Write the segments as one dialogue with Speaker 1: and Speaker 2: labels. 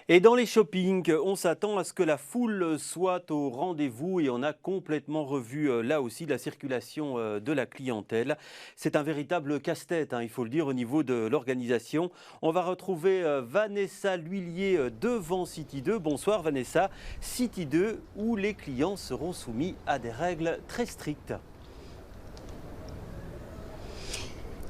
Speaker 1: Et dans les shoppings, on s'attend à ce que la foule soit au rendez-vous et on a complètement revu là aussi la circulation de la clientèle. C'est un véritable casse-tête, il faut le dire, au niveau de l'organisation. On va retrouver Vanessa L'Huillier devant City 2. Bonsoir Vanessa, City 2 où les clients seront soumis à des règles très strictes.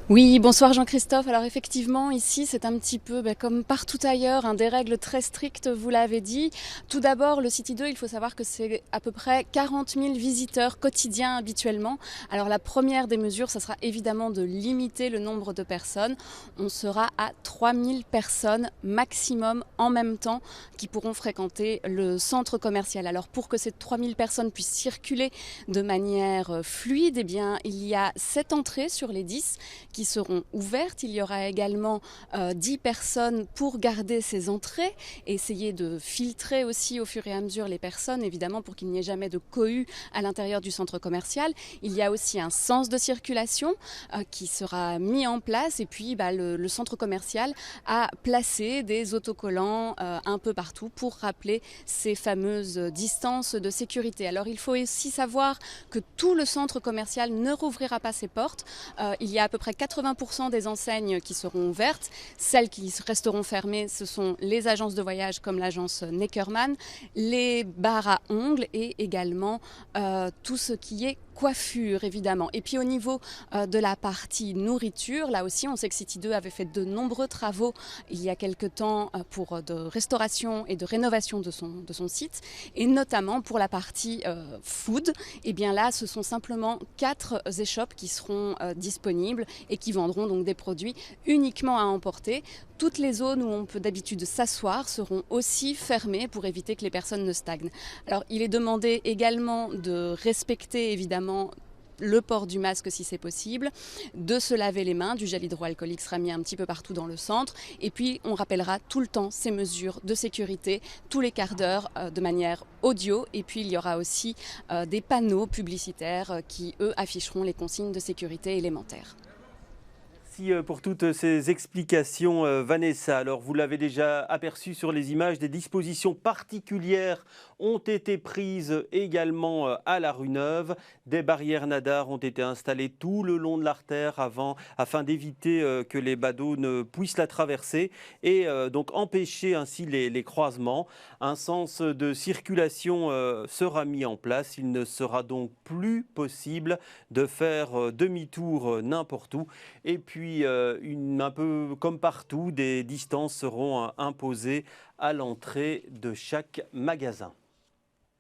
Speaker 2: Oui, bonsoir Jean-Christophe. Alors effectivement, ici, c'est un petit peu comme partout ailleurs, des règles très strictes, vous l'avez dit. Tout d'abord, le City 2, il faut savoir que c'est à peu près 40 000 visiteurs quotidiens habituellement. Alors la première des mesures, ça sera évidemment de limiter le nombre de personnes. On sera à 3 000 personnes maximum en même temps qui pourront fréquenter le centre commercial. Alors pour que ces 3 000 personnes puissent circuler de manière fluide, eh bien, il y a 7 entrées sur les 10 qui seront ouvertes. Il y aura également 10 personnes pour garder ces entrées et essayer de filtrer aussi au fur et à mesure les personnes, évidemment pour qu'il n'y ait jamais de cohue à l'intérieur du centre commercial. Il y a aussi un sens de circulation qui sera mis en place et puis le centre commercial a placé des autocollants un peu partout pour rappeler ces fameuses distances de sécurité. Alors il faut aussi savoir que tout le centre commercial ne rouvrira pas ses portes. Il y a à peu près 80% des enseignes qui seront ouvertes. Celles qui resteront fermées, ce sont les agences de voyage comme l'agence Neckermann, les bars à ongles et également tout ce qui est coiffure évidemment. Et puis au niveau de la partie nourriture, là aussi on sait que City 2 avait fait de nombreux travaux il y a quelque temps pour de restauration et de rénovation de son site, et notamment pour la partie food. Et bien là ce sont simplement 4 échoppes qui seront disponibles et qui vendront donc des produits uniquement à emporter. Toutes les zones où on peut d'habitude s'asseoir seront aussi fermées pour éviter que les personnes ne stagnent. Alors il est demandé également de respecter évidemment le port du masque si c'est possible, de se laver les mains, du gel hydroalcoolique sera mis un petit peu partout dans le centre, et puis on rappellera tout le temps ces mesures de sécurité, tous les quarts d'heure de manière audio, et puis il y aura aussi des panneaux publicitaires qui eux afficheront les consignes de sécurité élémentaires.
Speaker 1: Merci pour toutes ces explications, Vanessa. Alors, vous l'avez déjà aperçu sur les images, des dispositions particulières ont été prises également à la rue Neuve. Des barrières nadars ont été installées tout le long de l'artère afin d'éviter que les badauds ne puissent la traverser et donc empêcher ainsi les croisements. Un sens de circulation sera mis en place. Il ne sera donc plus possible de faire demi-tour n'importe où. Et puis, un peu comme partout, des distances seront imposées à l'entrée de chaque magasin.